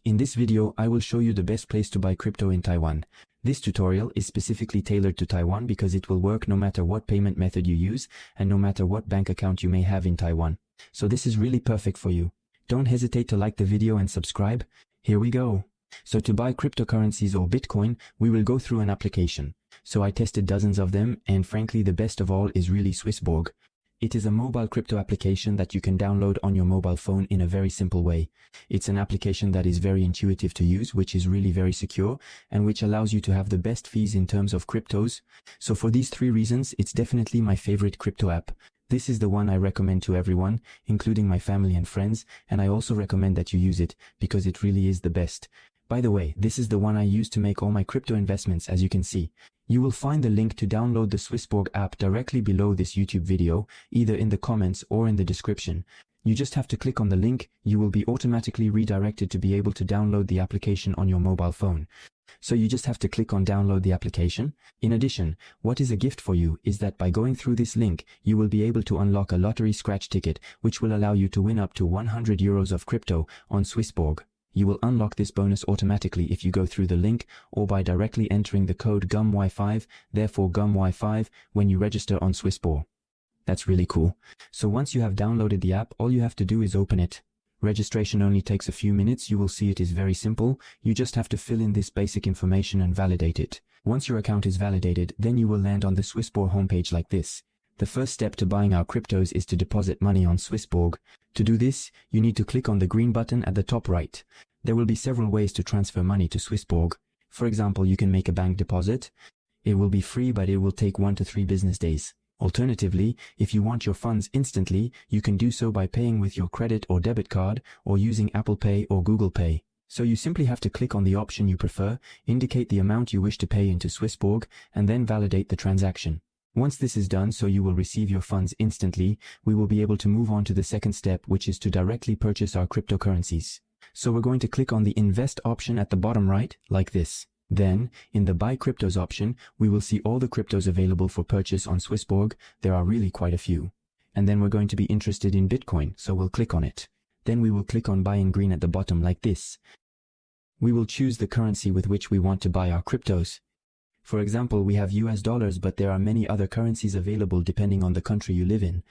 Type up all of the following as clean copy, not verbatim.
In this video, I will show you the best place to buy crypto in Taiwan. This tutorial is specifically tailored to Taiwan because it will work no matter what payment method you use and no matter what bank account you may have in Taiwan. So this is really perfect for you. Don't hesitate to like the video and subscribe. Here we go. So to buy cryptocurrencies or Bitcoin, we will go through an application. So I tested dozens of them, and frankly the best of all is really Swissborg. It is a mobile crypto application that you can download on your mobile phone in a very simple way. It's an application that is very intuitive to use, which is really very secure, and which allows you to have the best fees in terms of cryptos. So for these three reasons, it's definitely my favorite crypto app. This is the one I recommend to everyone, including my family and friends, and I also recommend that you use it, because it really is the best. By the way, this is the one I use to make all my crypto investments, as you can see. You will find the link to download the Swissborg app directly below this YouTube video, either in the comments or in the description. You just have to click on the link. You will be automatically redirected to be able to download the application on your mobile phone. So you just have to click on download the application. In addition, what is a gift for you is that by going through this link, you will be able to unlock a lottery scratch ticket, which will allow you to win up to 100 euros of crypto on Swissborg. You will unlock this bonus automatically if you go through the link or by directly entering the code GUMY5, therefore GUMY5, when you register on Swissborg. That's really cool. So once you have downloaded the app, all you have to do is open it. Registration only takes a few minutes. You will see it is very simple. You just have to fill in this basic information and validate it. Once your account is validated, then you will land on the Swissborg homepage like this. The first step to buying our cryptos is to deposit money on Swissborg. To do this, you need to click on the green button at the top right. There will be several ways to transfer money to Swissborg. For example, you can make a bank deposit. It will be free, but it will take 1 to 3 business days. Alternatively, if you want your funds instantly, you can do so by paying with your credit or debit card or using Apple Pay or Google Pay. So you simply have to click on the option you prefer, indicate the amount you wish to pay into Swissborg, and then validate the transaction. Once this is done, so you will receive your funds instantly, we will be able to move on to the second step, which is to directly purchase our cryptocurrencies. So we're going to click on the Invest option at the bottom right, like this. Then, in the Buy Cryptos option, we will see all the cryptos available for purchase on Swissborg. There are really quite a few. And then we're going to be interested in Bitcoin, so we'll click on it. Then we will click on Buy in green at the bottom like this. We will choose the currency with which we want to buy our cryptos. For example, we have US dollars, but there are many other currencies available depending on the country you live in.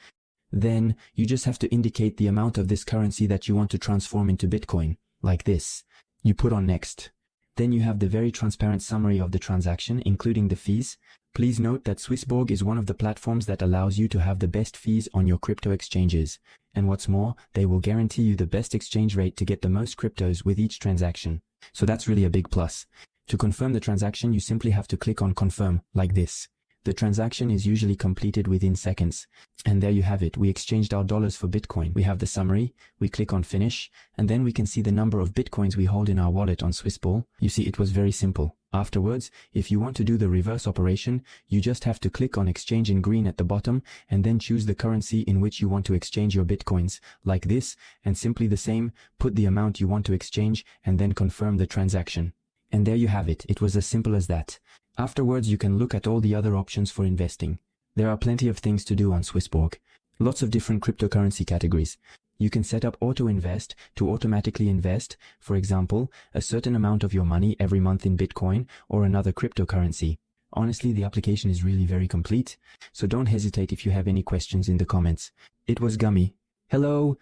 Then, you just have to indicate the amount of this currency that you want to transform into Bitcoin, like this. You put on Next. Then you have the very transparent summary of the transaction, including the fees. Please note that Swissborg is one of the platforms that allows you to have the best fees on your crypto exchanges. And what's more, they will guarantee you the best exchange rate to get the most cryptos with each transaction. So that's really a big plus. To confirm the transaction, you simply have to click on Confirm, like this. The transaction is usually completed within seconds. And there you have it. We exchanged our dollars for Bitcoin. We have the summary. We click on Finish, and then we can see the number of Bitcoins we hold in our wallet on Swissborg. You see, it was very simple. Afterwards, if you want to do the reverse operation, you just have to click on Exchange in green at the bottom, and then choose the currency in which you want to exchange your Bitcoins, like this, and simply the same, put the amount you want to exchange, and then confirm the transaction. And there you have it. It was as simple as that. Afterwards, you can look at all the other options for investing. There are plenty of things to do on Swissborg. Lots of different cryptocurrency categories. You can set up auto invest to automatically invest, for example, a certain amount of your money every month in Bitcoin or another cryptocurrency. Honestly, the application is really very complete. So don't hesitate if you have any questions in the comments. It was Gummy. Hello!